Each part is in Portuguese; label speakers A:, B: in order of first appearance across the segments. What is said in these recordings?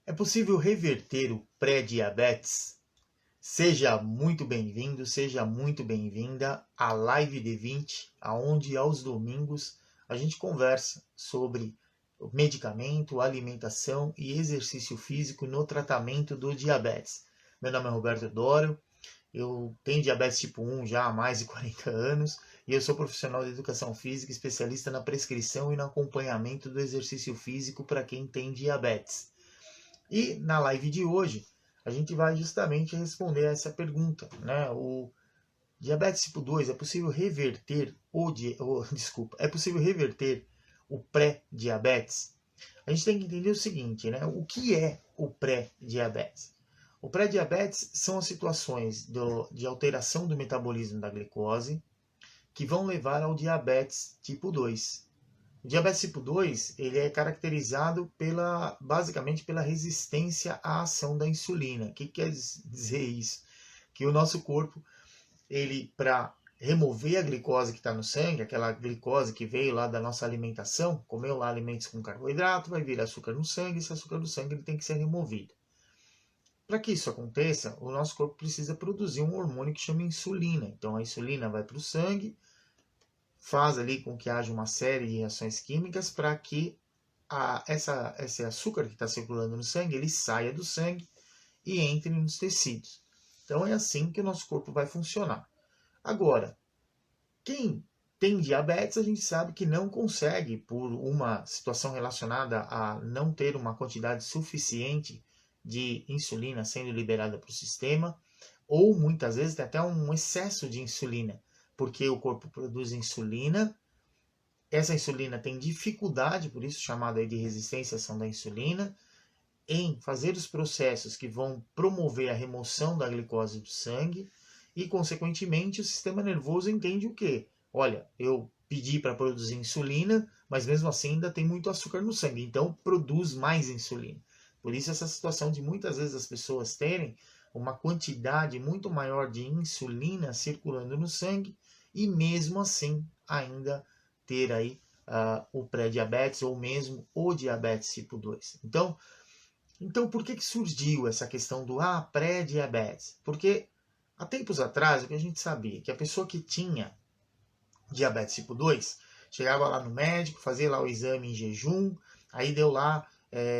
A: É possível reverter o pré-diabetes? Seja muito bem-vindo, seja muito bem-vinda à Live D20, onde aos domingos a gente conversa sobre medicamento, alimentação e exercício físico no tratamento do diabetes. Meu nome é Roberto Dório, eu tenho diabetes tipo 1 já há mais de 40 anos e eu sou profissional de educação física, especialista na prescrição e no acompanhamento do exercício físico para quem tem diabetes. E na live de hoje, a gente vai justamente responder a essa pergunta, né? O diabetes tipo 2 é possível reverter é possível reverter o pré-diabetes? A gente tem que entender o seguinte, né? O que é o pré-diabetes? O pré-diabetes são as situações de alteração do metabolismo da glicose que vão levar ao diabetes tipo 2. O diabetes tipo 2 ele é caracterizado basicamente pela resistência à ação da insulina. O que quer dizer isso? Que o nosso corpo, para remover a glicose que está no sangue, aquela glicose que veio lá da nossa alimentação, comeu lá alimentos com carboidrato, vai vir açúcar no sangue, esse açúcar no sangue ele tem que ser removido. Para que isso aconteça, o nosso corpo precisa produzir um hormônio que chama insulina. Então a insulina vai para o sangue, faz ali com que haja uma série de reações químicas para que esse açúcar que está circulando no sangue, ele saia do sangue e entre nos tecidos. Então é assim que o nosso corpo vai funcionar. Agora, quem tem diabetes, a gente sabe que não consegue, por uma situação relacionada a não ter uma quantidade suficiente de insulina sendo liberada para o sistema, ou muitas vezes tem até um excesso de insulina, porque o corpo produz insulina, essa insulina tem dificuldade, por isso chamada de resistência à ação da insulina, em fazer os processos que vão promover a remoção da glicose do sangue e, consequentemente, o sistema nervoso entende o quê? Olha, eu pedi para produzir insulina, mas mesmo assim ainda tem muito açúcar no sangue, então produz mais insulina. Por isso essa situação de muitas vezes as pessoas terem uma quantidade muito maior de insulina circulando no sangue e mesmo assim ainda ter aí o pré-diabetes ou mesmo o diabetes tipo 2. Então, por que surgiu essa questão do pré-diabetes? Porque há tempos atrás, o que a gente sabia? Que a pessoa que tinha diabetes tipo 2 chegava lá no médico, fazia lá o exame em jejum, aí deu lá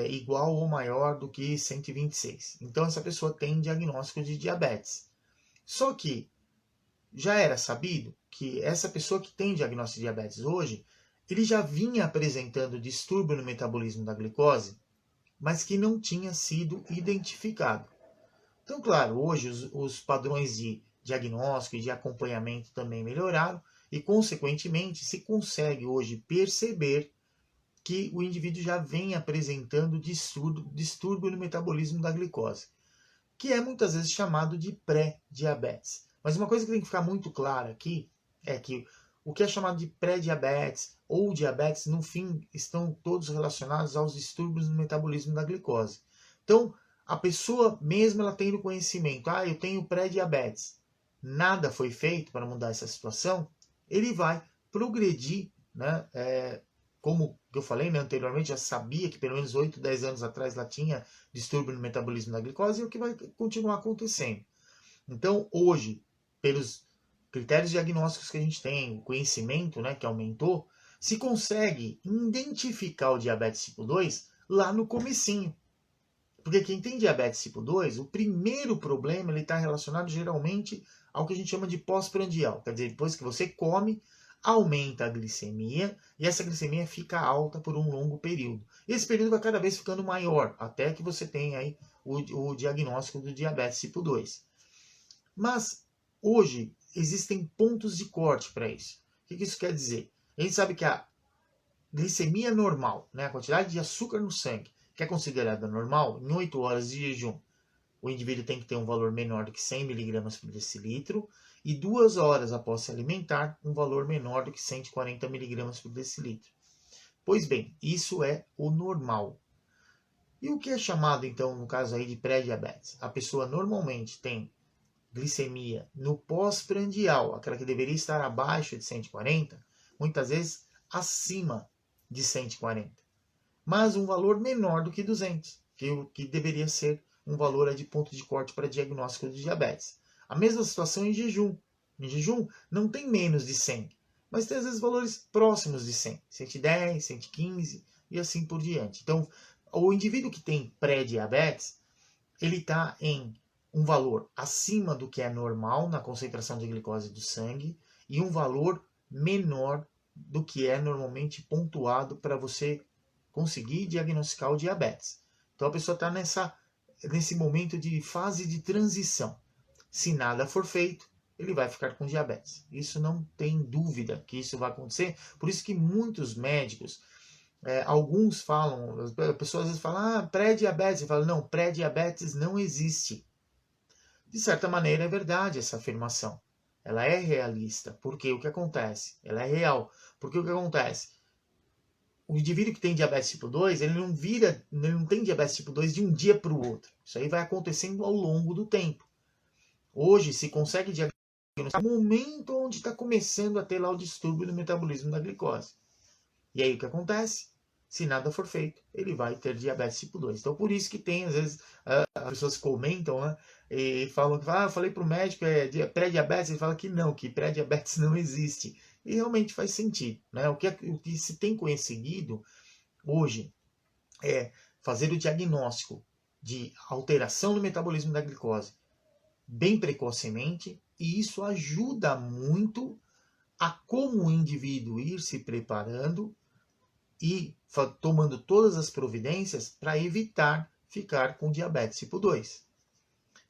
A: igual ou maior do que 126. Então, essa pessoa tem diagnóstico de diabetes. Só que já era sabido que essa pessoa que tem diagnóstico de diabetes hoje, ele já vinha apresentando distúrbio no metabolismo da glicose, mas que não tinha sido identificado. Então, claro, hoje os padrões de diagnóstico e de acompanhamento também melhoraram e, consequentemente, se consegue hoje perceber que o indivíduo já vem apresentando distúrbio no metabolismo da glicose, que é muitas vezes chamado de pré-diabetes. Mas uma coisa que tem que ficar muito clara aqui é que o que é chamado de pré-diabetes ou diabetes, no fim, estão todos relacionados aos distúrbios no metabolismo da glicose. Então, a pessoa, mesmo ela tendo conhecimento, eu tenho pré-diabetes, nada foi feito para mudar essa situação, ele vai progredir, né? Como eu falei, né, anteriormente, já sabia que pelo menos 8, 10 anos atrás ela tinha distúrbio no metabolismo da glicose e é o que vai continuar acontecendo. Então, hoje, pelos critérios diagnósticos que a gente tem, o conhecimento, né, que aumentou, se consegue identificar o diabetes tipo 2 lá no comecinho. Porque quem tem diabetes tipo 2, o primeiro problema está relacionado geralmente ao que a gente chama de pós-prandial. Quer dizer, depois que você come, aumenta a glicemia e essa glicemia fica alta por um longo período. Esse período vai cada vez ficando maior, até que você tenha aí o diagnóstico do diabetes tipo 2. Mas hoje existem pontos de corte para isso. O que isso quer dizer? A gente sabe que a glicemia normal, né, a quantidade de açúcar no sangue, que é considerada normal, em 8 horas de jejum, o indivíduo tem que ter um valor menor do que 100 mg por decilitro e 2 horas após se alimentar, um valor menor do que 140 mg por decilitro. Pois bem, isso é o normal. E o que é chamado, então, no caso aí de pré-diabetes? A pessoa normalmente tem glicemia no pós-prandial, aquela que deveria estar abaixo de 140, muitas vezes acima de 140, mas um valor menor do que 200. que deveria ser um valor de ponto de corte para diagnóstico de diabetes. A mesma situação em jejum. Em jejum não tem menos de 100, mas tem às vezes valores próximos de 100, 110, 115 e assim por diante. Então, o indivíduo que tem pré-diabetes, ele está em um valor acima do que é normal na concentração de glicose do sangue e um valor menor do que é normalmente pontuado para você conseguir diagnosticar o diabetes. Então a pessoa está nesse momento de fase de transição. Se nada for feito, ele vai ficar com diabetes. Isso não tem dúvida que isso vai acontecer. Por isso que muitos médicos, alguns falam, as pessoas às vezes falam, pré-diabetes. Eu falo, não, pré-diabetes não existe. De certa maneira é verdade essa afirmação. Ela é realista. Porque o que acontece? Ela é real. Porque o que acontece? O indivíduo que tem diabetes tipo 2, ele não tem diabetes tipo 2 de um dia para o outro. Isso aí vai acontecendo ao longo do tempo. Hoje se consegue diagnosticar no momento onde está começando a ter lá o distúrbio do metabolismo da glicose. E aí o que acontece? Se nada for feito, ele vai ter diabetes tipo 2. Então por isso que tem, às vezes, as pessoas comentam, né? E falam que eu falei para o médico, pré-diabetes, ele fala que não, que pré-diabetes não existe. E realmente faz sentido. Né? O que se tem conseguido hoje é fazer o diagnóstico de alteração do metabolismo da glicose bem precocemente, e isso ajuda muito a como o indivíduo ir se preparando e tomando todas as providências para evitar ficar com diabetes tipo 2.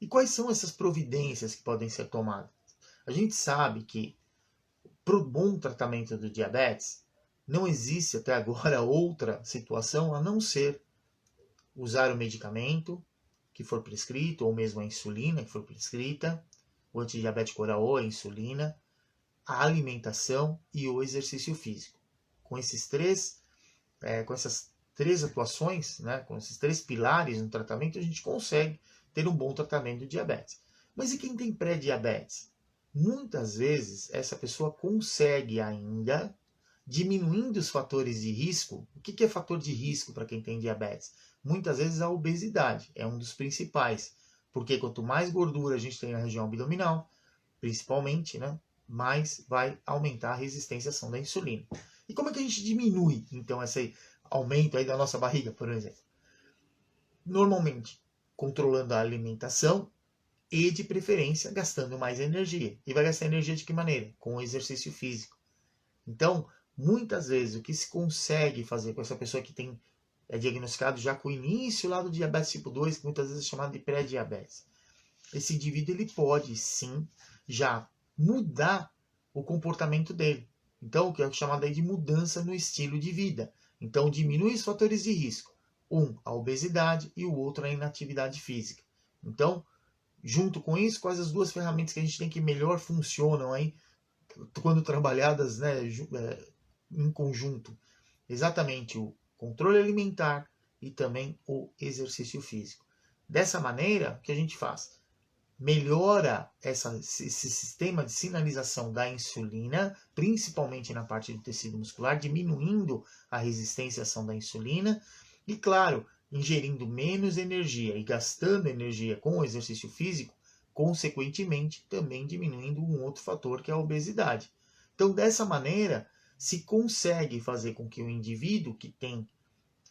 A: E quais são essas providências que podem ser tomadas? A gente sabe que para o bom tratamento do diabetes, não existe até agora outra situação a não ser usar o medicamento que for prescrito, ou mesmo a insulina que for prescrita, o antidiabético oral, a insulina, a alimentação e o exercício físico. Com essas três atuações, né, com esses três pilares no tratamento, a gente consegue ter um bom tratamento do diabetes. Mas e quem tem pré-diabetes? Muitas vezes essa pessoa consegue ainda, diminuindo os fatores de risco. O que é fator de risco para quem tem diabetes? Muitas vezes a obesidade é um dos principais, porque quanto mais gordura a gente tem na região abdominal, principalmente, né, mais vai aumentar a resistência à ação da insulina. E como é que a gente diminui, então, esse aumento aí da nossa barriga, por exemplo? Normalmente, controlando a alimentação e, de preferência, gastando mais energia. E vai gastar energia de que maneira? Com o exercício físico. Então, muitas vezes, o que se consegue fazer com essa pessoa que é diagnosticado já com o início lá do diabetes tipo 2, que muitas vezes é chamado de pré-diabetes. Esse indivíduo ele pode, sim, já mudar o comportamento dele. Então, o que é chamado aí de mudança no estilo de vida. Então, diminui os fatores de risco. Um, a obesidade, e o outro, a inatividade física. Então, junto com isso, quais as duas ferramentas que a gente tem que melhor funcionam aí, quando trabalhadas, né, em conjunto? Exatamente o controle alimentar e também o exercício físico. Dessa maneira, o que a gente faz? Melhora esse sistema de sinalização da insulina, principalmente na parte do tecido muscular, diminuindo a resistência à ação da insulina e, claro, ingerindo menos energia e gastando energia com o exercício físico, consequentemente também diminuindo um outro fator que é a obesidade. Então, dessa maneira, se consegue fazer com que o indivíduo que tem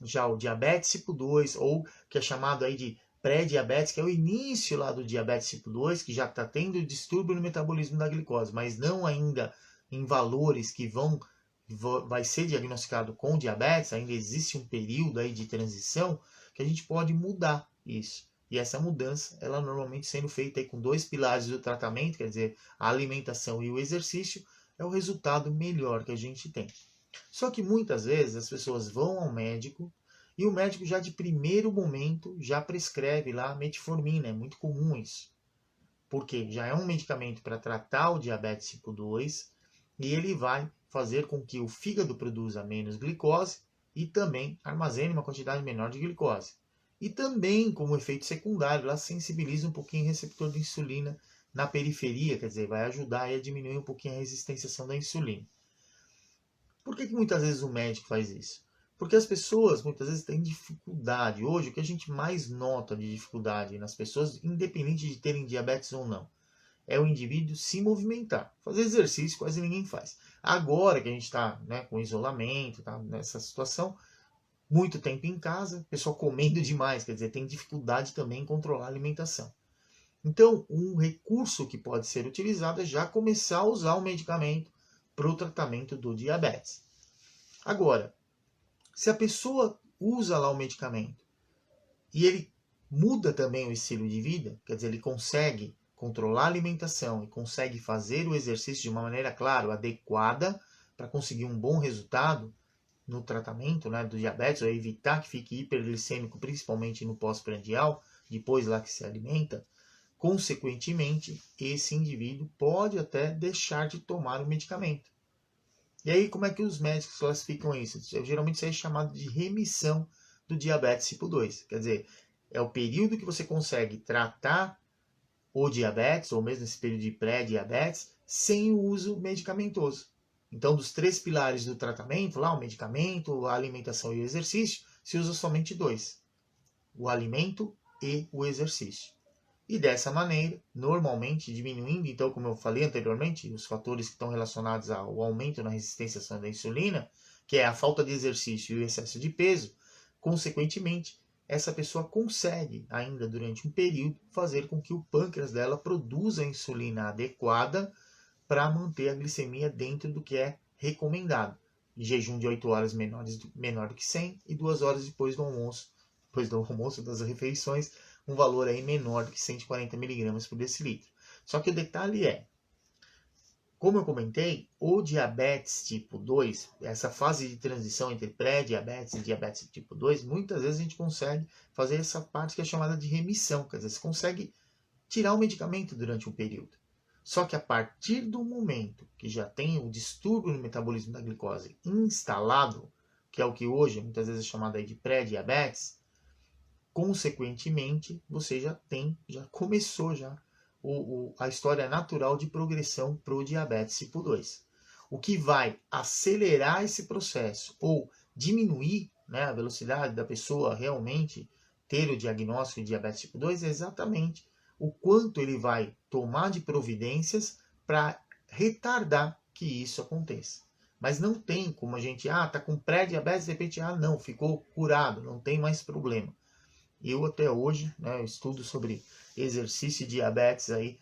A: já o diabetes tipo 2, ou que é chamado aí de pré-diabetes, que é o início lá do diabetes tipo 2, que já está tendo distúrbio no metabolismo da glicose, mas não ainda em valores que vai ser diagnosticado com diabetes, ainda existe um período aí de transição que a gente pode mudar isso. E essa mudança, ela normalmente sendo feita aí com dois pilares do tratamento, quer dizer, a alimentação e o exercício, é o resultado melhor que a gente tem. Só que muitas vezes as pessoas vão ao médico e o médico já de primeiro momento já prescreve lá metformina, é muito comum isso. Porque já é um medicamento para tratar o diabetes tipo 2 e ele vai fazer com que o fígado produza menos glicose e também armazene uma quantidade menor de glicose. E também, como efeito secundário, ela sensibiliza um pouquinho o receptor de insulina na periferia, quer dizer, vai ajudar a diminuir um pouquinho a resistência à ação da insulina. Por que muitas vezes o médico faz isso? Porque as pessoas muitas vezes têm dificuldade. Hoje, o que a gente mais nota de dificuldade nas pessoas, independente de terem diabetes ou não, é o indivíduo se movimentar. Fazer exercício quase ninguém faz. Agora que a gente está, né, com isolamento, tá nessa situação, muito tempo em casa, pessoal comendo demais, quer dizer, tem dificuldade também em controlar a alimentação. Então, um recurso que pode ser utilizado é já começar a usar o medicamento para o tratamento do diabetes. Agora, se a pessoa usa lá o medicamento e ele muda também o estilo de vida, quer dizer, ele consegue controlar a alimentação e consegue fazer o exercício de uma maneira, claro, adequada para conseguir um bom resultado no tratamento, né, do diabetes, ou evitar que fique hiperglicêmico, principalmente no pós-prandial, depois lá que se alimenta, consequentemente, esse indivíduo pode até deixar de tomar o medicamento. E aí, como é que os médicos classificam isso? Geralmente isso é chamado de remissão do diabetes tipo 2. Quer dizer, é o período que você consegue tratar o diabetes, ou mesmo esse período de pré-diabetes, sem o uso medicamentoso. Então, dos 3 pilares do tratamento, lá, o medicamento, a alimentação e o exercício, se usa somente 2. O alimento e o exercício. E dessa maneira, normalmente diminuindo, então, como eu falei anteriormente, os fatores que estão relacionados ao aumento na resistência da insulina, que é a falta de exercício e o excesso de peso, consequentemente, essa pessoa consegue, ainda durante um período, fazer com que o pâncreas dela produza a insulina adequada para manter a glicemia dentro do que é recomendado. Jejum de 8 horas menor do que 100 e 2 horas depois do almoço, das refeições, um valor aí menor do que 140 mg por decilitro. Só que o detalhe é, como eu comentei, o diabetes tipo 2, essa fase de transição entre pré-diabetes e diabetes tipo 2, muitas vezes a gente consegue fazer essa parte que é chamada de remissão, quer dizer, você consegue tirar o medicamento durante um período. Só que a partir do momento que já tem o distúrbio no metabolismo da glicose instalado, que é o que hoje muitas vezes é chamado de pré-diabetes, consequentemente, você já começou a história natural de progressão para o diabetes tipo 2. O que vai acelerar esse processo ou diminuir, né, a velocidade da pessoa realmente ter o diagnóstico de diabetes tipo 2 é exatamente o quanto ele vai tomar de providências para retardar que isso aconteça. Mas não tem como a gente, tá com pré-diabetes, de repente, não, ficou curado, não tem mais problema. Eu até hoje, né, eu estudo sobre exercício e diabetes aí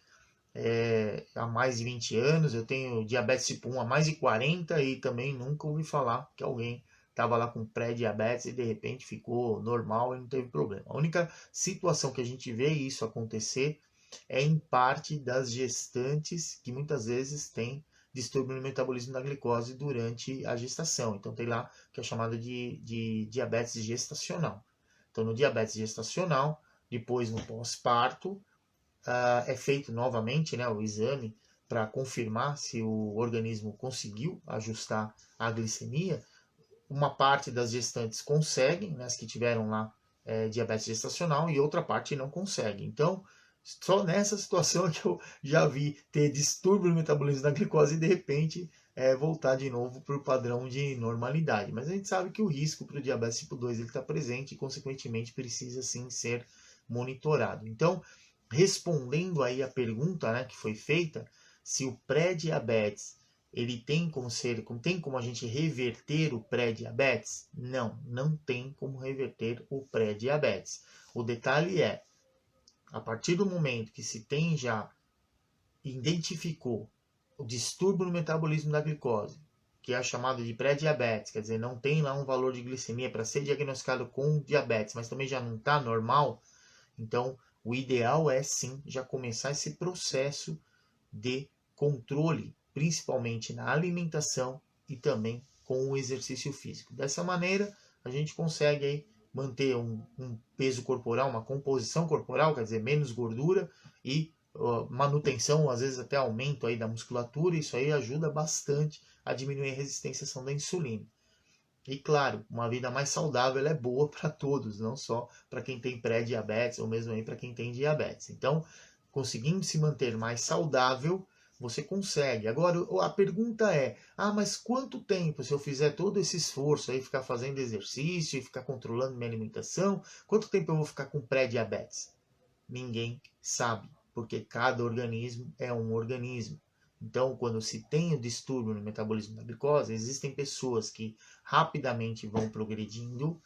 A: há mais de 20 anos. Eu tenho diabetes tipo 1 há mais de 40 e também nunca ouvi falar que alguém estava lá com pré-diabetes e de repente ficou normal e não teve problema. A única situação que a gente vê isso acontecer é em parte das gestantes que muitas vezes têm distúrbio no metabolismo da glicose durante a gestação. Então tem lá que é chamado de diabetes gestacional. Então, no diabetes gestacional, depois no pós-parto, é feito novamente, né, o exame para confirmar se o organismo conseguiu ajustar a glicemia. Uma parte das gestantes conseguem, né, as que tiveram lá diabetes gestacional, e outra parte não consegue. Então, só nessa situação é que eu já vi ter distúrbio no metabolismo da glicose e de repente voltar de novo para o padrão de normalidade. Mas a gente sabe que o risco para o diabetes tipo 2 está presente e, consequentemente, precisa sim ser monitorado. Então, respondendo aí a pergunta, né, que foi feita, se o pré-diabetes ele tem como a gente reverter o pré-diabetes? Não, não tem como reverter o pré-diabetes. O detalhe é, a partir do momento que se tem já identificou o distúrbio no metabolismo da glicose, que é chamado de pré-diabetes, quer dizer, não tem lá um valor de glicemia para ser diagnosticado com diabetes, mas também já não está normal, então o ideal é sim já começar esse processo de controle, principalmente na alimentação e também com o exercício físico. Dessa maneira, a gente consegue aí manter um peso corporal, uma composição corporal, quer dizer, menos gordura e manutenção, às vezes até aumento aí da musculatura. Isso aí ajuda bastante a diminuir a resistência à ação da insulina. E claro, uma vida mais saudável é boa para todos, não só para quem tem pré-diabetes ou mesmo aí para quem tem diabetes. Então, conseguindo se manter mais saudável, você consegue. Agora, a pergunta é, mas quanto tempo, se eu fizer todo esse esforço aí, ficar fazendo exercício e ficar controlando minha alimentação, quanto tempo eu vou ficar com pré-diabetes? Ninguém sabe, porque cada organismo é um organismo. Então, quando se tem o distúrbio no metabolismo da glicose, existem pessoas que rapidamente vão progredindo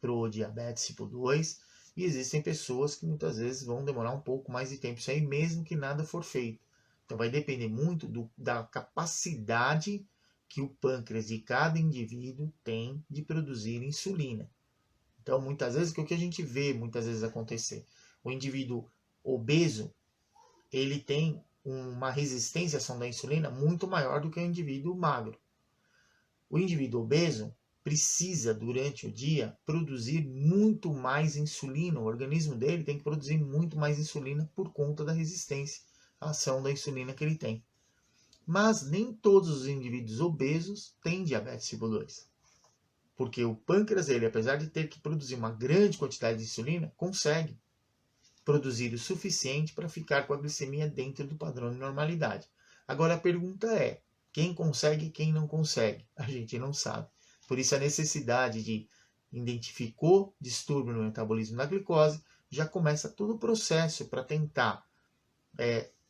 A: para o diabetes tipo 2, e existem pessoas que muitas vezes vão demorar um pouco mais de tempo, isso aí mesmo que nada for feito. Então vai depender muito da capacidade que o pâncreas de cada indivíduo tem de produzir insulina. Então muitas vezes o que a gente vê muitas vezes acontecer? O indivíduo obeso, ele tem uma resistência à ação da insulina muito maior do que o indivíduo magro. O indivíduo obeso precisa, durante o dia, produzir muito mais insulina. O organismo dele tem que produzir muito mais insulina por conta da resistência à ação da insulina que ele tem. Mas nem todos os indivíduos obesos têm diabetes tipo 2. Porque o pâncreas dele, apesar de ter que produzir uma grande quantidade de insulina, consegue produzir o suficiente para ficar com a glicemia dentro do padrão de normalidade. Agora a pergunta é, quem consegue e quem não consegue? A gente não sabe. Por isso a necessidade de identificou distúrbio no metabolismo da glicose, já começa todo o processo para tentar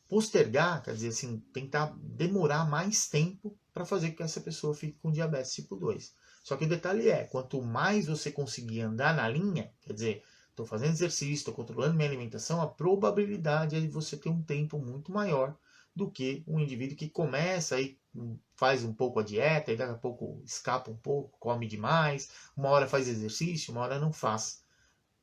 A: postergar, quer dizer assim, tentar demorar mais tempo para fazer com que essa pessoa fique com diabetes tipo 2. Só que o detalhe é, quanto mais você conseguir andar na linha, quer dizer, estou fazendo exercício, estou controlando minha alimentação, a probabilidade é de você ter um tempo muito maior do que um indivíduo que começa e faz um pouco a dieta, e daqui a pouco escapa um pouco, come demais, uma hora faz exercício, uma hora não faz.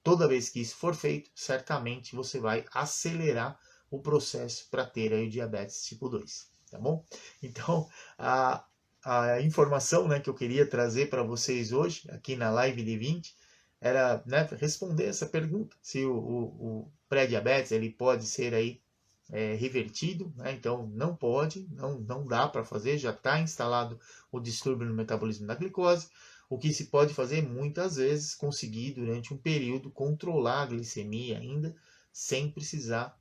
A: Toda vez que isso for feito, certamente você vai acelerar o processo para ter aí o diabetes tipo 2, tá bom? Então, a informação, né, que eu queria trazer para vocês hoje, aqui na live de 20, era, né, responder essa pergunta, se o pré-diabetes ele pode ser aí revertido, né? Então não pode, não dá para fazer, já está instalado o distúrbio no metabolismo da glicose. O que se pode fazer muitas vezes conseguir durante um período controlar a glicemia ainda sem precisar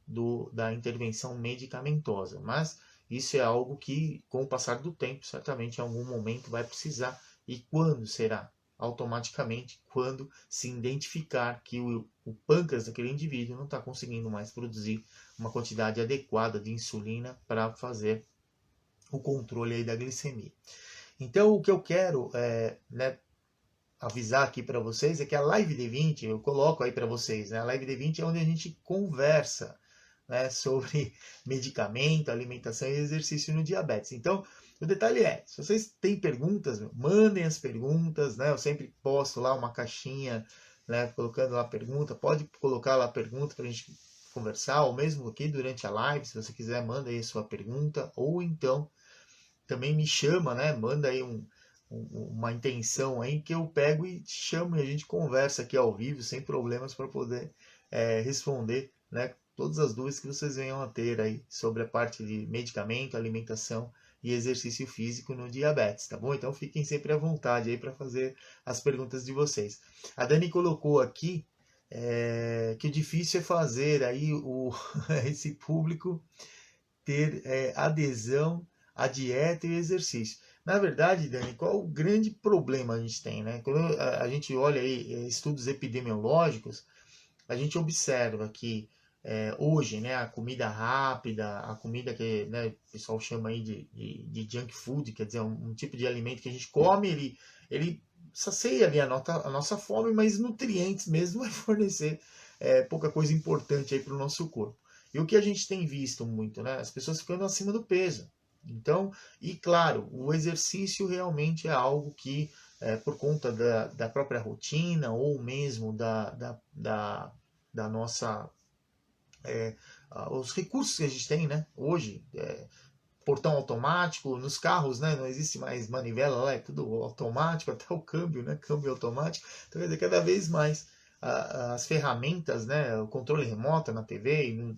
A: da intervenção medicamentosa, mas isso é algo que com o passar do tempo certamente em algum momento vai precisar. E quando será? Automaticamente quando se identificar que o pâncreas daquele indivíduo não está conseguindo mais produzir uma quantidade adequada de insulina para fazer o controle aí da glicemia. Então, o que eu quero avisar aqui para vocês é que a Live D20, eu coloco aí para vocês, né? A Live D20 é onde a gente conversa, né, sobre medicamento, alimentação e exercício no diabetes. Então, o detalhe é, se vocês têm perguntas, mandem as perguntas, né? Eu sempre posto lá uma caixinha, né, colocando lá a pergunta. Pode colocar lá a pergunta para a gente conversar, ou mesmo aqui durante a live, se você quiser, manda aí a sua pergunta, ou então também me chama, né? Manda aí uma intenção aí que eu pego e chamo e a gente conversa aqui ao vivo, sem problemas, para poder responder, né, todas as dúvidas que vocês venham a ter aí sobre a parte de medicamento, alimentação e exercício físico no diabetes, tá bom? Então fiquem sempre à vontade aí para fazer as perguntas de vocês. A Dani colocou aqui que o difícil é fazer aí esse público ter adesão à dieta e exercício. Na verdade, Dani, qual o grande problema a gente tem, né? Quando a gente olha aí estudos epidemiológicos, a gente observa que hoje, né, a comida rápida, a comida que, né, o pessoal chama aí de junk food, quer dizer, um tipo de alimento que a gente come, ele sacia ali a nossa fome, mas nutrientes mesmo vai fornecer pouca coisa importante aí para o nosso corpo. E o que a gente tem visto muito, né, as pessoas ficando acima do peso. Então, e claro, o exercício realmente é algo que, por conta da própria rotina ou mesmo da nossa os recursos que a gente tem, né, hoje, portão automático nos carros, né, não existe mais manivela lá, é tudo automático, até o câmbio, né, câmbio automático. Então, quer dizer, cada vez mais as ferramentas, né, o controle remoto na TV e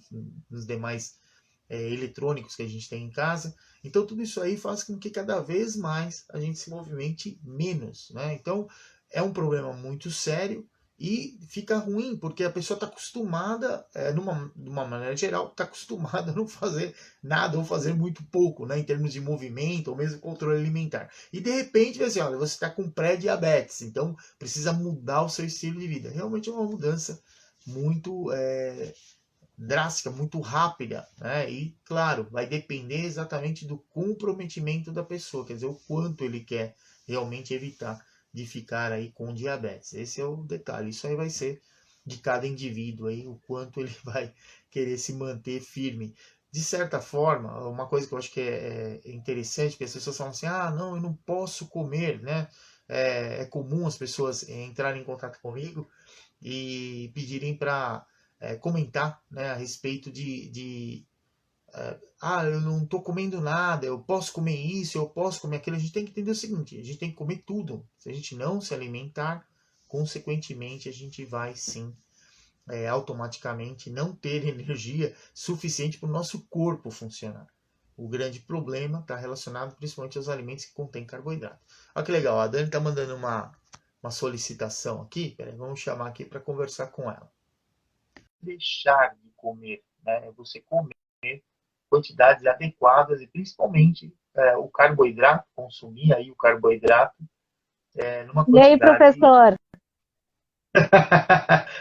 A: nos demais eletrônicos que a gente tem em casa. Então tudo isso aí faz com que cada vez mais a gente se movimente menos, né? Então é um problema muito sério E fica ruim, porque a pessoa está acostumada, de uma maneira geral, está acostumada a não fazer nada ou fazer muito pouco, né, em termos de movimento ou mesmo controle alimentar. E de repente, vai assim, olha, você está com pré-diabetes, então precisa mudar o seu estilo de vida. Realmente é uma mudança muito drástica, muito rápida, né? E claro, vai depender exatamente do comprometimento da pessoa, quer dizer, o quanto ele quer realmente evitar de ficar aí com diabetes. Esse é o detalhe. Isso aí vai ser de cada indivíduo aí, o quanto ele vai querer se manter firme. De certa forma, uma coisa que eu acho que é interessante, que as pessoas falam assim, ah, não, eu não posso comer, né? É comum as pessoas entrarem em contato comigo e pedirem para comentar, né, a respeito eu não estou comendo nada, eu posso comer isso, eu posso comer aquilo. A gente tem que entender o seguinte, a gente tem que comer tudo. Se a gente não se alimentar, consequentemente a gente vai sim automaticamente não ter energia suficiente para o nosso corpo funcionar. O grande problema está relacionado principalmente aos alimentos que contêm carboidrato. Olha que legal, a Dani está mandando uma solicitação aqui. Peraí, vamos chamar aqui para conversar com ela. Deixar de comer, né? É você comer quantidades adequadas e principalmente o carboidrato, consumir aí o carboidrato numa
B: E aí,
A: quantidade.
B: professor?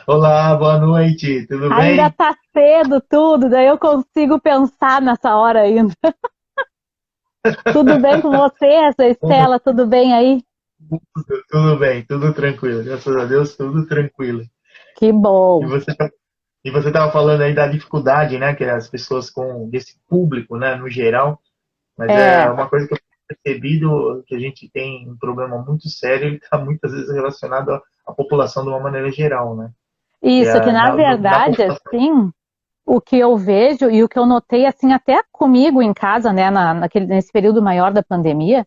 A: Olá, boa noite, tudo
B: Ainda
A: bem?
B: tá cedo tudo, daí eu consigo pensar nessa hora ainda. Tudo bem com você, essa Estela? Tudo bem aí?
A: Tudo bem, tudo tranquilo, graças a Deus, tudo tranquilo.
B: Que
A: E
B: bom.
A: você e você estava falando aí da dificuldade, né, que as pessoas com desse público, né, no geral, mas é
B: É,
A: uma coisa que eu tenho percebido que a gente tem um problema muito sério, ele está muitas vezes relacionado à população de uma maneira geral, né? Que
B: isso, que
A: é
B: na
A: na
B: verdade,
A: população.
B: assim, o que eu vejo e o que eu notei, assim, até comigo em casa, né, nesse período maior da pandemia,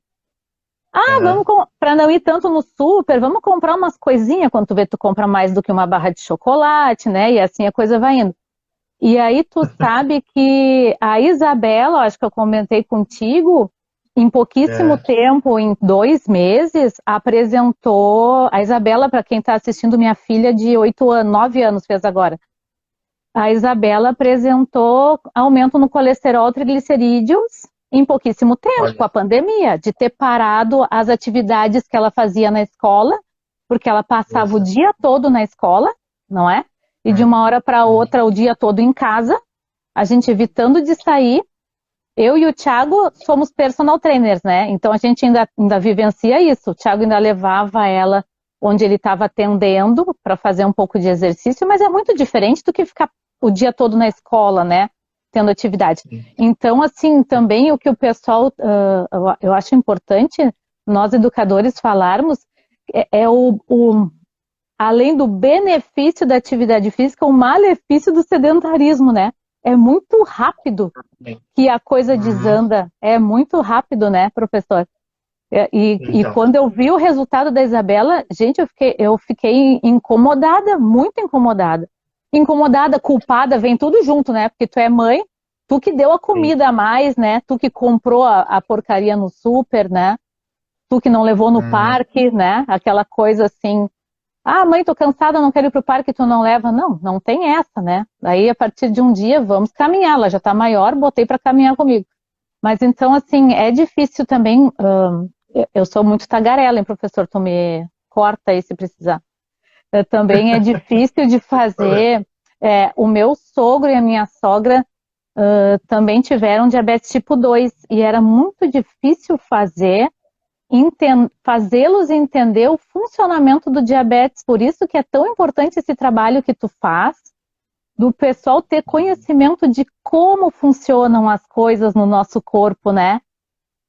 B: vamos,
A: Aham.
B: para não ir tanto no super, vamos comprar umas coisinhas, quando tu vê, tu compra mais do que uma barra de chocolate, né, e assim a coisa vai indo. E aí tu sabe que a Isabela, acho que eu comentei contigo, em pouquíssimo
A: É.
B: tempo, em 2 meses, apresentou a Isabela, para quem está assistindo, minha filha de 8 anos, 9 anos fez agora. A Isabela apresentou aumento no colesterol, triglicerídeos em pouquíssimo tempo, com
A: Olha.
B: a pandemia, de ter parado as atividades que ela fazia na escola, porque ela passava o
A: Nossa.
B: dia todo na escola, não é? E de
A: Hum,
B: uma hora para
A: hum.
B: outra, o dia todo em casa, a gente evitando de sair. Eu e o Thiago somos personal trainers, né? Então a gente ainda vivencia isso. O Thiago ainda levava ela onde ele estava atendendo para fazer um pouco de exercício, mas é muito diferente do que ficar o dia todo na escola, né? Tendo atividade.
A: Sim.
B: Então, assim, também o que o pessoal, eu acho importante nós educadores falarmos é além do benefício da atividade física, o malefício do sedentarismo, né? É muito rápido que a coisa
A: Uhum.
B: desanda. É muito rápido, né, professor? E
A: Então.
B: quando eu vi o resultado da Isabela, gente, eu fiquei incomodada, muito incomodada. Incomodada, culpada, vem tudo junto, né? Porque tu é mãe, tu que deu a
A: Sim.
B: comida a mais, né? Tu que comprou a porcaria no super, né? Tu que não levou no
A: Uhum.
B: parque, né? Aquela coisa assim, mãe, tô cansada, não quero ir pro parque, tu não leva. Não, não tem essa, né? Aí, a partir de um dia, vamos caminhar. Ela já tá maior, botei para caminhar comigo. Mas então, assim, é difícil também. Eu sou muito tagarela, hein, professor? Tu me corta aí se precisar. Também é difícil de
A: Sem problema.
B: fazer. O meu sogro e a minha sogra também tiveram diabetes tipo 2 e era muito difícil fazê-los entender o funcionamento do diabetes. Por isso que é tão importante esse trabalho que tu faz, do pessoal ter conhecimento de como funcionam as coisas no nosso corpo, né?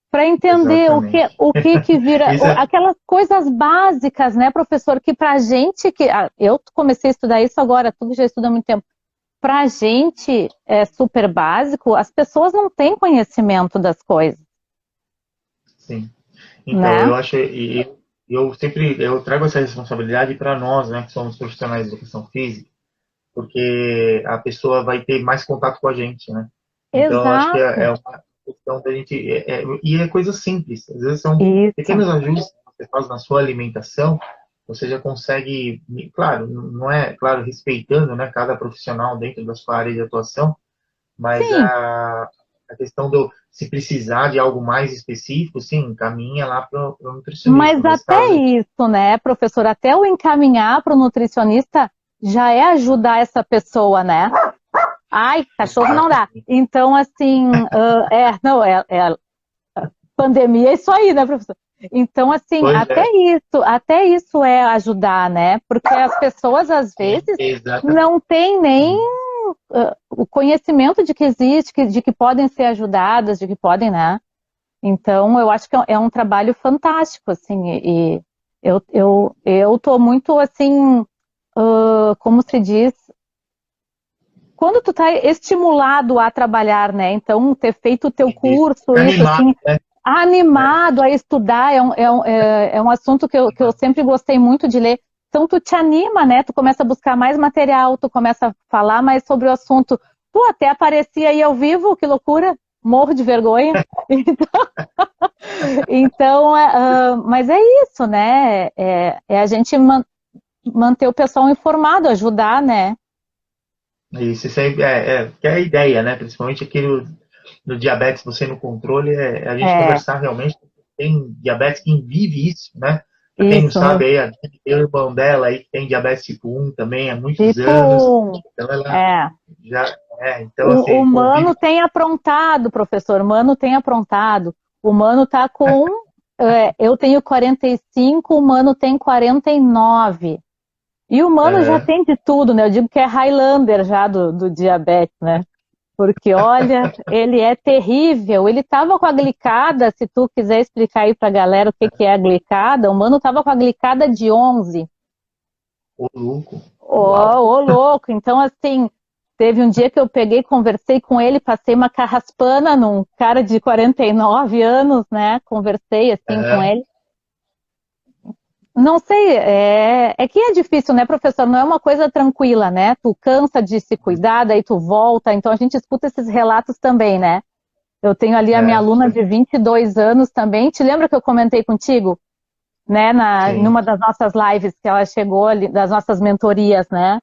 B: Para entender
A: Exatamente.
B: o que vira,
A: Isso é,
B: aquelas coisas básicas, né, professor, que pra gente, eu comecei a estudar isso agora, tudo já estuda há muito tempo, pra gente é super básico, as pessoas não têm conhecimento das coisas,
A: sim. Então,
B: né?
A: eu acho, eu sempre eu trago essa responsabilidade para nós, né, que somos profissionais de educação física, porque a pessoa vai ter mais contato com a gente, né? Então, eu acho que é
B: Exato.
A: uma questão da gente, e é coisa simples. Às vezes são
B: Isso.
A: pequenos ajustes que você faz na sua alimentação você já consegue, claro, não é, claro, respeitando, né, cada profissional dentro da sua área de atuação, mas
B: Sim,
A: a questão do, se precisar de algo mais específico, sim, encaminha lá para o nutricionista.
B: mas
A: Nesse
B: até
A: caso,
B: isso, né, professor, até o encaminhar para o nutricionista já é ajudar essa pessoa, né? Ai, cachorro não dá.
A: exatamente.
B: Então, assim, não, pandemia é isso aí, né, professor? Então, assim,
A: Pois é,
B: até isso é ajudar, né? Porque as pessoas, às
A: sim,
B: vezes,
A: exatamente.
B: não têm nem o conhecimento de que existe, de que podem ser ajudadas, de que podem, né? Então, eu acho que é um trabalho fantástico, assim, e eu tô muito, assim, como se diz, quando tu tá estimulado a trabalhar, né? Então, ter feito o teu
A: Isso.
B: curso,
A: Fica
B: isso,
A: animado,
B: assim,
A: né? É,
B: animado a estudar, é um assunto que eu sempre gostei muito de ler. Então, tu te anima, né? Tu começa a buscar mais material, tu começa a falar mais sobre o assunto. Tu até aparecia aí ao vivo, que loucura, morro de vergonha. Então, mas é isso, né? É a gente manter o pessoal informado, ajudar, né?
A: isso sempre que é a ideia, né? Principalmente aqui no diabetes, você no controle, é a gente
B: É,
A: conversar realmente. Tem diabetes que vive isso, né? Para quem não
B: isso,
A: sabe, aí, tem o irmão dela aí que tem diabetes tipo 1 também há muitos anos.
B: tipo,
A: Então ela
B: é.
A: já. Então,
B: O
A: assim, convive.
B: Mano tem aprontado, professor. Mano tem aprontado. O Mano tá com. Eu tenho 45, o Mano tem 49. E o Mano já
A: Aham.
B: tem de tudo, né? Eu digo que é Highlander já do diabetes, né? Porque, olha, ele é terrível. Ele tava com a glicada, se tu quiser explicar aí pra galera o que que é a glicada, o Mano tava com a glicada de 11.
A: Ô, louco. Uau.
B: Ô, louco. Então, assim, teve um dia que eu peguei, conversei com ele, passei uma carraspana num cara de 49 anos, né? Conversei, assim, com
A: Aham.
B: ele. Não sei, é que é difícil, né, professor? Não é uma coisa tranquila, né? Tu cansa de se cuidar, daí tu volta. Então, a gente escuta esses relatos também, né? Eu tenho ali a minha aluna
A: Sim.
B: de 22 anos também. Te lembra que eu comentei contigo, né,
A: Sim.
B: numa das nossas lives, que ela chegou ali, das nossas mentorias, né?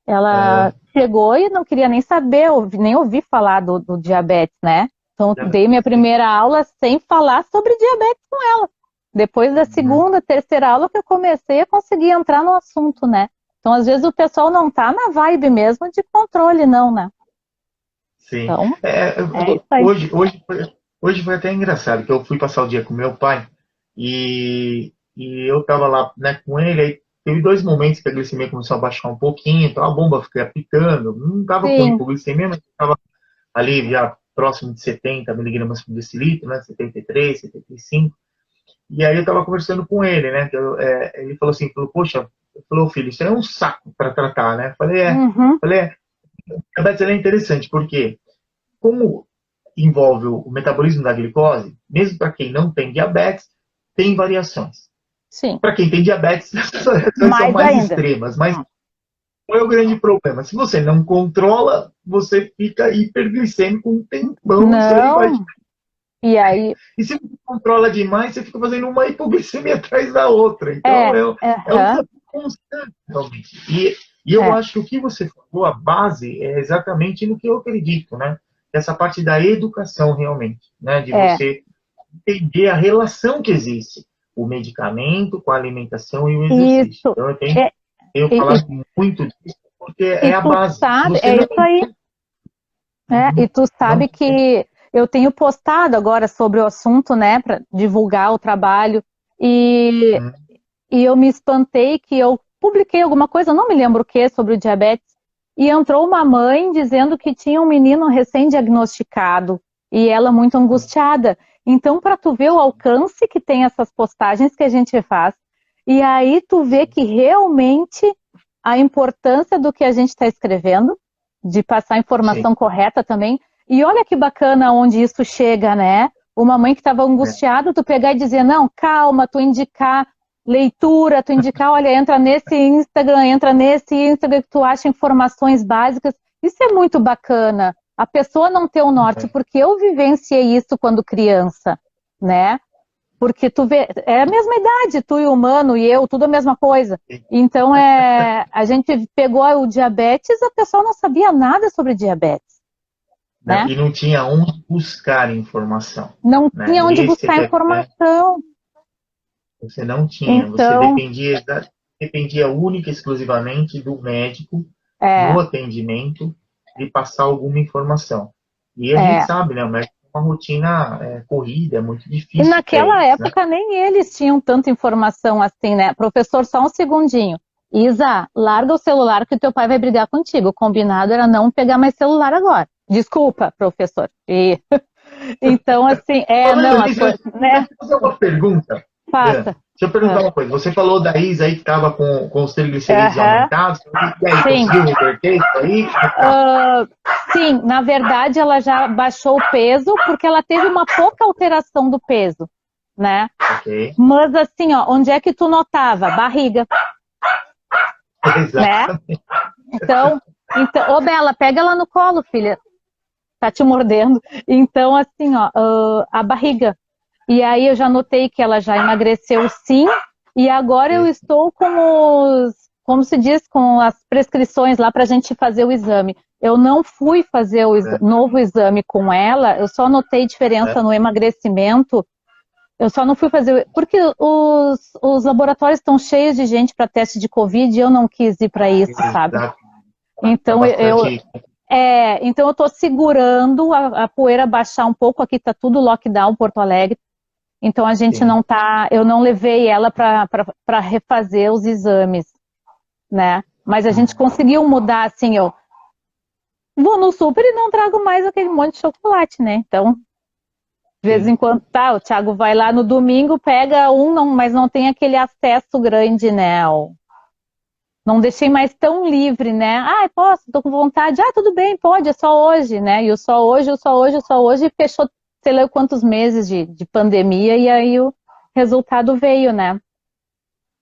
B: Ela
A: Aham.
B: chegou e não queria nem saber, nem ouvir falar do diabetes, né? Então, dei minha
A: Sim.
B: primeira aula sem falar sobre diabetes com ela. Depois da
A: Uhum.
B: segunda, terceira aula que eu comecei a conseguir entrar no assunto, né? Então, às vezes o pessoal não tá na vibe mesmo de controle, não, né?
A: Sim.
B: Então, é isso aí.
A: Hoje foi até engraçado, que eu fui passar o dia com meu pai e eu tava lá, né, com ele, aí teve dois momentos que a glicemia começou a baixar um pouquinho, então a bomba fiquei apitando, não tava com
B: Sim,
A: hipoglicemia, mas tava ali já próximo de 70 miligramas por decilitro, né, 73, 75, e aí eu tava conversando com ele, né, ele falou assim, poxa, falou, filho, isso é um saco para tratar, né,
B: uhum,
A: falei, a diabetes ela é interessante, porque como envolve o metabolismo da glicose, mesmo para quem não tem diabetes, tem variações.
B: sim,
A: Para quem tem diabetes, as variações são
B: mais
A: mais
B: ainda.
A: extremas, mas qual é o grande problema? Se você não controla, você fica hiperglicêmico um tempão, isso aí vai.
B: Não, e aí,
A: E se você controla demais, você fica fazendo uma hipoglicemia atrás da outra. Então, é um
B: aham,
A: desafio constante, realmente. E eu
B: é,
A: acho que o que você falou, a base, é exatamente no que eu acredito, né? Essa parte da educação, realmente, né? De
B: é,
A: você entender a relação que existe, o medicamento com a alimentação e o exercício.
B: isso.
A: Então,
B: É,
A: tenho
B: e,
A: falado muito disso, porque
B: e
A: é a
B: tu
A: base. Se
B: sabe,
A: você
B: é
A: não.
B: isso aí. E tu
A: Não,
B: sabe que eu tenho postado agora sobre o assunto, né, para divulgar o trabalho, e, e eu me espantei que eu publiquei alguma coisa, não me lembro o que, sobre o diabetes, e entrou uma mãe dizendo que tinha um menino recém-diagnosticado, e ela muito angustiada. Então, para tu ver o alcance que tem essas postagens que a gente faz, e aí tu vê que realmente a importância do que a gente está escrevendo, de passar a
A: sim,
B: informação correta também. E olha que bacana onde isso chega, né? Uma mãe que estava
A: né?
B: angustiada, tu pegar e dizer, não, calma, tu indicar leitura, tu indicar, olha, entra nesse Instagram que tu acha informações básicas. Isso é muito bacana. A pessoa não ter o norte, porque eu vivenciei isso quando criança, né? Porque tu vê, é a mesma idade, tu e o humano e eu, tudo a mesma coisa. Então, a gente pegou o diabetes, a pessoa não sabia nada sobre diabetes,
A: Não,
B: né?
A: e não tinha onde buscar informação,
B: Não
A: né?
B: tinha onde
A: Esse
B: buscar
A: é, né?
B: informação.
A: Você não tinha, você
B: Então,
A: dependia única e exclusivamente do médico no
B: é,
A: atendimento de passar alguma informação. E a gente
B: é.
A: sabe, né? O médico tem uma rotina corrida, é muito
B: E
A: difícil para
B: naquela
A: eles, né?
B: época nem eles tinham tanta informação assim, né? Professor, só um segundinho. Isa, larga o celular que o teu pai vai brigar contigo. O combinado era não pegar mais celular agora. Desculpa, professor. E, então, assim,
A: Falando
B: não, as
A: nisso,
B: coisas,
A: deixa
B: né?
A: eu fazer uma pergunta, Dan.
B: Passa.
A: Deixa eu perguntar
B: Ah,
A: uma coisa. Você falou da Isa aí que estava com os triglicerídeos
B: aham,
A: aumentados. E aí,
B: sim.
A: conseguiu reverter isso aí? Como é que tá?
B: Ah, sim, na verdade ela já baixou o peso porque ela teve uma pouca alteração do peso, né?
A: Ok.
B: Mas assim, ó, onde é que tu notava? Barriga, né?
A: Exatamente.
B: Ô Bela, pega ela no colo, filha. Tá te mordendo. Então, assim, ó, a barriga. E aí eu já notei que ela já emagreceu sim, e agora eu estou com como se diz, com as prescrições lá para a gente fazer o exame. Eu não fui fazer o novo exame com ela, eu só notei diferença no emagrecimento. Eu só não fui fazer, porque os laboratórios estão cheios de gente para teste de Covid e eu não quis ir para isso, sabe?
A: Exato. Tá
B: Então
A: bastante.
B: então eu estou segurando a poeira baixar um pouco. Aqui está tudo lockdown, Porto Alegre. Então a gente
A: Sim.
B: não tá, eu não levei ela para refazer os exames, né? Mas a gente conseguiu mudar, assim, eu vou no super e não trago mais aquele monte de chocolate, né? Então, de vez
A: Sim.
B: em quando tá, o Thiago vai lá no domingo, pega um, não, mas não tem aquele acesso grande, né? Não deixei mais tão livre, né? Ah, posso, tô com vontade. Ah, tudo bem, pode, é só hoje, né? E o só hoje, o só hoje, o só hoje, e fechou sei lá quantos meses de pandemia, e aí o resultado veio, né?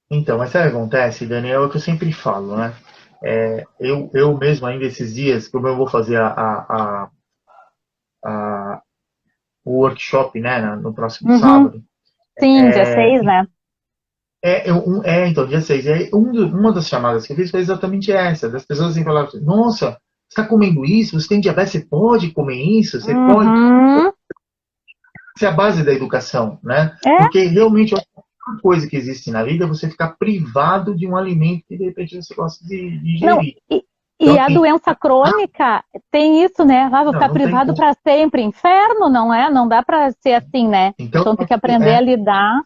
A: Então, mas sabe o que acontece, Daniel? É o que eu sempre falo, né? Eu mesmo, ainda esses dias, como eu vou fazer o workshop, né, no próximo
B: Uhum.
A: sábado.
B: Sim, dia 6, né?
A: Então, dia 6. Uma das chamadas que eu fiz foi exatamente essa, das pessoas assim falavam assim, nossa, você está comendo isso? Você tem diabetes? Você pode comer isso? Você pode?
B: Uhum.
A: Essa é a base da educação, né?
B: É,
A: Porque realmente a única coisa que existe na vida é você ficar privado de um alimento que de repente você gosta de
B: não,
A: ingerir.
B: e
A: Então,
B: a
A: assim,
B: doença crônica tem isso, né? Ah, vou ficar
A: não tem
B: privado
A: como.
B: para sempre. Inferno, não é? Não dá para ser assim, né?
A: Então,
B: Então tem que aprender a lidar,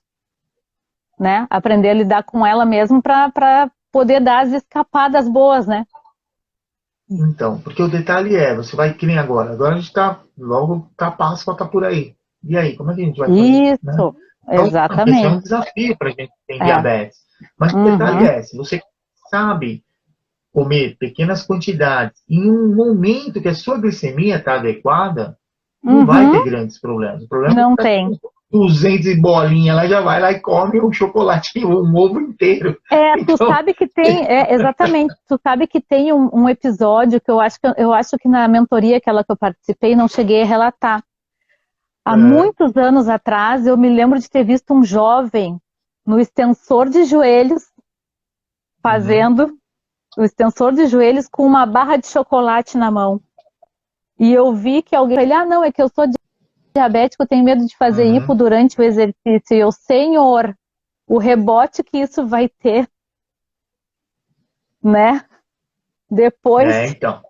B: né? Aprender a lidar com ela mesmo para poder dar as escapadas boas, né?
A: porque o detalhe é, você vai que nem agora. Agora a gente está, logo tá a Páscoa tá por aí. E aí, como é que a gente vai fazer, né?
B: Isso,
A: Então, esse é
B: exatamente.
A: um desafio para a gente que tem
B: É.
A: diabetes. Mas o detalhe
B: Uhum,
A: é, se você sabe comer pequenas quantidades em um momento que a sua glicemia está adequada, não vai ter
B: uhum,
A: grandes problemas. O problema é que
B: não
A: tá
B: tem.
A: com 200 e bolinha, ela já vai lá e come um chocolate, um ovo inteiro.
B: Tu
A: Então,
B: sabe que tem, exatamente, tu sabe que tem um episódio que eu acho que na mentoria aquela que eu participei não cheguei a relatar. Há muitos anos atrás, eu me lembro de ter visto um jovem no extensor de joelhos, fazendo o extensor de joelhos com uma barra de chocolate na mão. E eu vi que alguém falou, não, é que eu sou diabético, eu tenho medo de fazer hipo durante o exercício. E eu, senhor, o rebote que isso vai ter, né? Depois,
A: então.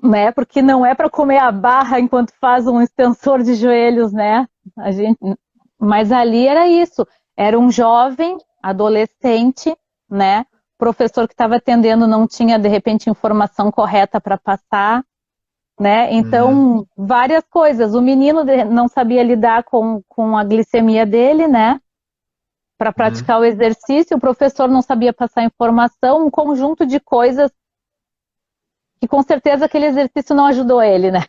B: né? Porque não é para comer a barra enquanto faz um extensor de joelhos, né? A gente, mas ali era isso. Era um jovem, adolescente, né? O professor que estava atendendo não tinha de repente informação correta para passar, né? Então várias coisas. O menino não sabia lidar com a glicemia dele, né? Para praticar o exercício, o professor não sabia passar informação, um conjunto de coisas que com certeza aquele exercício não ajudou ele, né?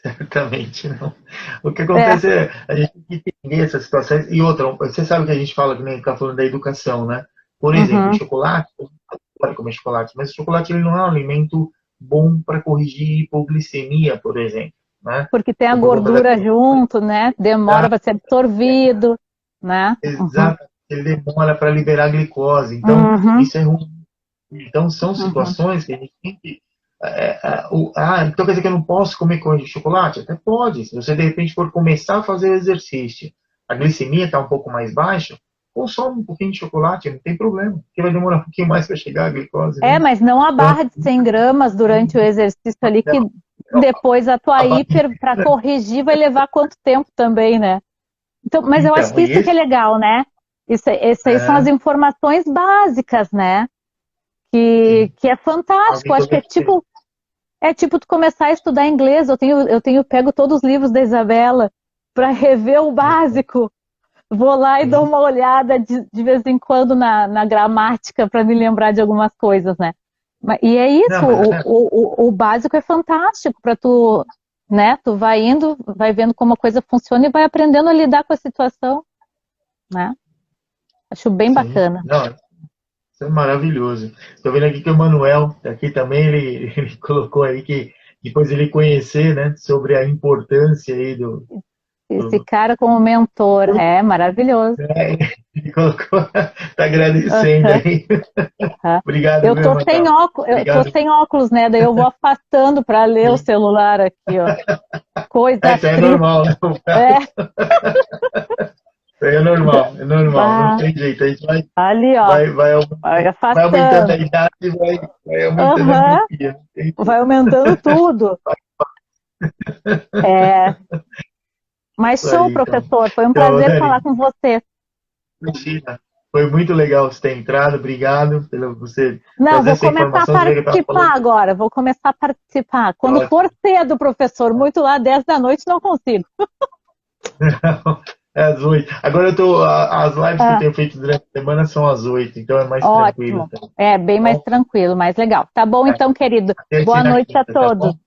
A: Certamente não. O que acontece é, a gente tem que entender essas situações. E outra, você sabe que a gente fala, que nem está falando da educação, né? Por exemplo, o
B: Uhum,
A: chocolate, você pode comer chocolate, mas o chocolate ele não é um alimento bom para corrigir hipoglicemia, por exemplo. né?
B: Porque tem a
A: Então, por volta
B: gordura junto, né? Demora para ser absorvido, né?
A: exato, ele demora para liberar a glicose. Então,
B: Uhum,
A: isso é ruim. Então, são
B: uhum.
A: situações que a gente tem que. Então quer dizer que eu não posso comer chocolate? Até pode. Se você, de repente, for começar a fazer o exercício, a glicemia está um pouco mais baixa, consome um pouquinho de chocolate, não tem problema. Porque vai demorar um pouquinho mais para chegar a glicose,
B: É,
A: né?
B: mas não a
A: Então,
B: barra de 100 gramas durante o exercício ali, que
A: não,
B: depois a tua
A: a barriga.
B: hiper, para corrigir, vai levar quanto tempo também, né? Então, mas eu acho
A: Então,
B: que
A: e
B: isso que é
A: esse.
B: legal, né? Isso aí são as
A: É,
B: informações básicas, né?
A: sim,
B: Que é fantástico.
A: alguém
B: Acho que
A: também tem.
B: é tipo tu começar a estudar inglês. Pego todos os livros da Isabela para rever o básico. Vou lá e dou
A: Sim.
B: uma olhada de vez em quando na gramática para me lembrar de algumas coisas, né? E é isso,
A: Não, mas é.
B: o básico é fantástico para tu, né? Tu vai indo, vai vendo como a coisa funciona e vai aprendendo a lidar com a situação, né? Acho bem
A: Sim.
B: bacana.
A: Não, isso é maravilhoso. Estou vendo aqui que o Manuel, aqui também, ele colocou aí que depois ele conhecer, né, sobre a importância aí
B: Esse
A: do-
B: cara como mentor é maravilhoso.
A: é, ele colocou, tá agradecendo
B: Aham,
A: aí.
B: aham.
A: Obrigado, viu, Manuel?
B: Eu tô
A: Obrigado.
B: sem óculos, né? Daí eu vou afastando para ler o celular aqui, ó. Coisa
A: Isso aí é
B: triste.
A: normal, né?
B: É,
A: Isso aí é normal, não
B: bah,
A: tem jeito. A gente
B: ali, ó,
A: vai, vai,
B: vai
A: vai aumentando a
B: afastando.
A: idade e vai aumentando a
B: Aham,
A: miopia. Não tem
B: vai
A: jeito.
B: aumentando tudo. É, mas
A: Isso
B: show,
A: aí, então.
B: professor. Foi um
A: Então,
B: prazer falar
A: Dani,
B: com você.
A: imagina. Foi muito legal você ter entrado. Obrigado pelo você
B: Não,
A: trazer
B: vou
A: essa
B: começar a
A: informação. Você vê que eu estava
B: participar
A: falando.
B: agora. Vou começar a participar. Quando for
A: Ótimo.
B: cedo, professor, muito lá, 10 da noite, não consigo.
A: É às 8. Agora as lives que eu
B: Ah,
A: tenho feito durante a semana são às 8, então é mais tranquilo.
B: ótimo.
A: Tá
B: É, bem mais
A: bom?
B: tranquilo, mais legal. Tá bom,
A: É,
B: então, querido.
A: até
B: Boa
A: na
B: noite a
A: quinta, tá
B: todos.
A: bom?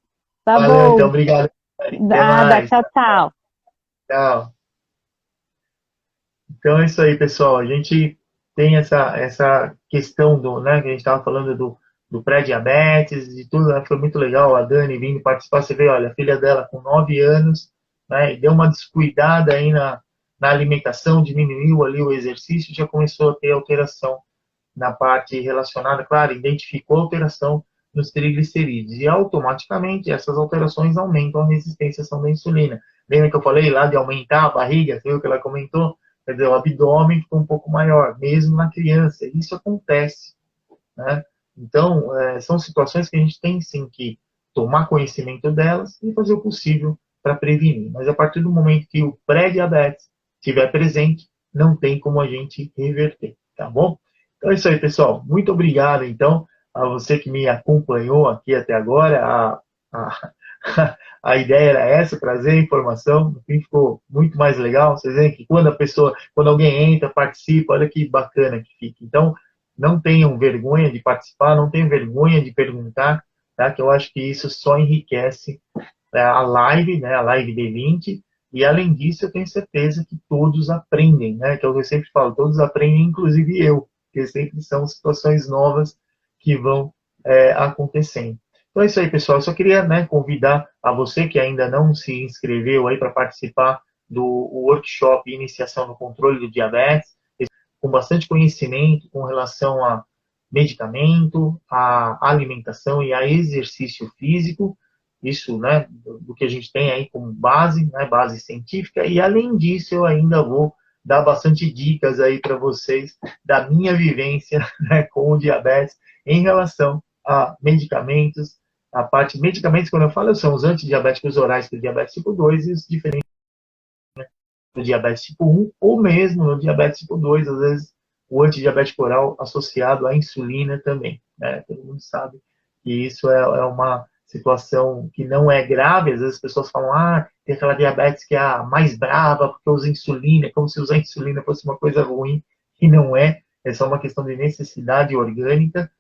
B: Tá
A: Valeu, então.
B: bom.
A: Obrigado. Até
B: Nada.
A: mais.
B: Tchau, tchau.
A: Tchau. Então é isso aí, pessoal. A gente tem essa questão né, que a gente estava falando do pré-diabetes e tudo, né? Foi muito legal a Dani vindo participar. Você vê, olha, a filha dela com 9 anos, né, e deu uma descuidada aí na alimentação, diminuiu ali o exercício, já começou a ter alteração na parte relacionada, claro, identificou alteração nos triglicerídeos e automaticamente essas alterações aumentam a resistência à ação da insulina. Lembra que eu falei lá de aumentar a barriga, viu que ela comentou? Quer dizer, o abdômen ficou um pouco maior, mesmo na criança. Isso acontece, né? Então, são situações que a gente tem sim que tomar conhecimento delas e fazer o possível para prevenir. Mas a partir do momento que o pré-diabetes estiver presente, não tem como a gente reverter, tá bom? Então é isso aí, pessoal. Muito obrigado, então, a você que me acompanhou aqui até agora. A, a ideia era essa, trazer a informação. No fim ficou muito mais legal. Vocês veem que quando alguém entra, participa, olha que bacana que fica. Então, não tenham vergonha de participar, não tenham vergonha de perguntar, tá? Que eu acho que isso só enriquece a live, né? A live D20. E além disso, eu tenho certeza que todos aprendem, né? Que eu sempre falo, todos aprendem, inclusive eu, porque sempre são situações novas que vão acontecendo. Então é isso aí, pessoal. Eu só queria, né, convidar a você que ainda não se inscreveu aí para participar do workshop Iniciação no Controle do Diabetes, com bastante conhecimento com relação a medicamento, a alimentação e a exercício físico, isso, né, do que a gente tem aí como base, né, base científica, e além disso eu ainda vou dar bastante dicas aí para vocês da minha vivência, né, com o diabetes em relação a medicamentos, a parte de medicamentos, quando eu falo, são os antidiabéticos orais para diabetes tipo 2 e os diferentes no diabetes tipo 1, ou mesmo no diabetes tipo 2, às vezes o antidiabético oral associado à insulina também. Né? Todo mundo sabe que isso é uma situação que não é grave, às vezes as pessoas falam, tem aquela diabetes que é a mais brava porque usa insulina, é como se usar insulina fosse uma coisa ruim, e não é só uma questão de necessidade orgânica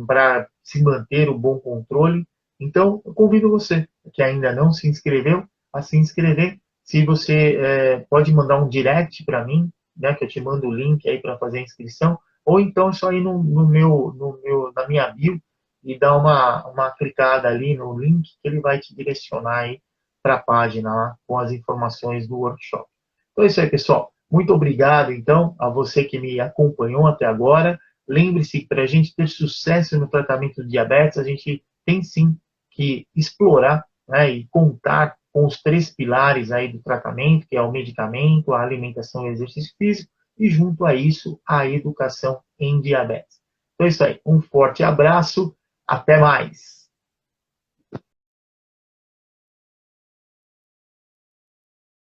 A: para se manter o bom controle. Então, eu convido você que ainda não se inscreveu a se inscrever. Se você pode mandar um direct para mim, né, que eu te mando o link aí para fazer a inscrição, ou então é só ir na minha bio e dar uma clicada ali no link que ele vai te direcionar aí para a página lá com as informações do workshop. Então é isso aí, pessoal. Muito obrigado, então, a você que me acompanhou até agora. Lembre-se que para a gente ter sucesso no tratamento do diabetes, a gente tem sim que explorar, né, e contar com os 3 pilares aí do tratamento, que é o medicamento, a alimentação e o exercício físico, e junto a isso, a educação em diabetes. Então é isso aí. Um forte abraço. Até mais.